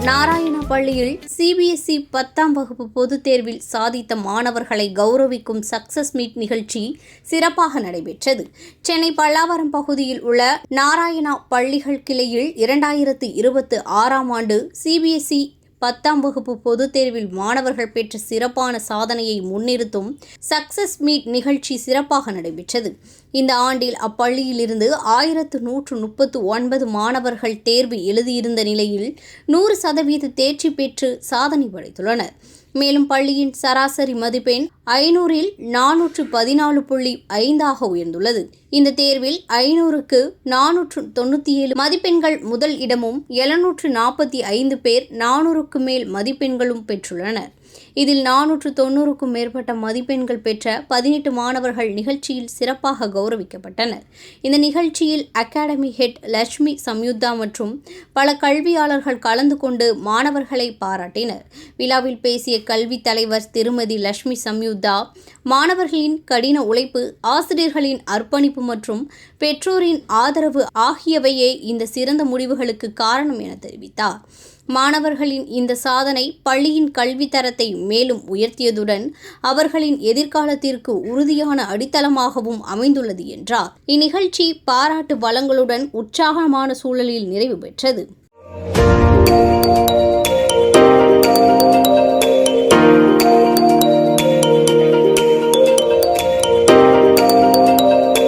நாராயணா பள்ளியில் சிபிஎஸ்இ 10ஆம் வகுப்பு பொதுத் தேர்வில் சாதித்த மாணவர்களை கௌரவிக்கும் சக்சஸ் மீட் நிகழ்ச்சி சிறப்பாக நடைபெற்றது. சென்னை பல்லாவரம் பகுதியில் உள்ள நாராயணா பள்ளிகள் கிளையில் 2026ஆம் ஆண்டு சிபிஎஸ்இ 10ஆம் வகுப்பு பொதுத் தேர்வில் மாணவர்கள் பெற்ற சிறப்பான சாதனையை முன்னிறுத்தும் சக்சஸ் மீட் நிகழ்ச்சி சிறப்பாக நடைபெற்றது. இந்த ஆண்டில் அப்பள்ளியிலிருந்து 1139 மாணவர்கள் தேர்வு எழுதியிருந்த நிலையில் 100% தேர்ச்சி பெற்று சாதனை படைத்துள்ளனர். மேலும் பள்ளியின் சராசரி மதிப்பெண் 500ல் 414.5 உயர்ந்துள்ளது. இந்த தேர்வில் 500க்கு 497 மதிப்பெண்கள் முதல் இடமும் 745 பேர் 400க்கு மேல் மதிப்பெண்களும் பெற்றுள்ளனர். இதில் 490க்கும் மேற்பட்ட மதிப்பெண்கள் பெற்ற 18 மாணவர்கள் நிகழ்ச்சியில் சிறப்பாக கௌரவிக்கப்பட்டனர். இந்த நிகழ்ச்சியில் அகாடமி ஹெட் லட்சுமி சம்யுக்தா மற்றும் பல கல்வியாளர்கள் கலந்து கொண்டு மாணவர்களை பாராட்டினர். விழாவில் பேசிய கல்வி தலைவர் திருமதி லட்சுமி சம்யுக்தா, மாணவர்களின் கடின உழைப்பு, ஆசிரியர்களின் அர்ப்பணிப்பு மற்றும் பெற்றோரின் ஆதரவு ஆகியவையே இந்த சிறந்த முடிவுகளுக்கு காரணம் என தெரிவித்தார். மாணவர்களின் இந்த சாதனை பள்ளியின் கல்வி தரத்தை மேலும் உயர்த்தியதுடன் அவர்களின் எதிர்காலத்திற்கு உறுதியான அடித்தளமாகவும் அமைந்துள்ளது என்றார். இந்நிகழ்ச்சி பாராட்டு வழங்களுடன் உற்சாகமான சூழலில் நிறைவு பெற்றது.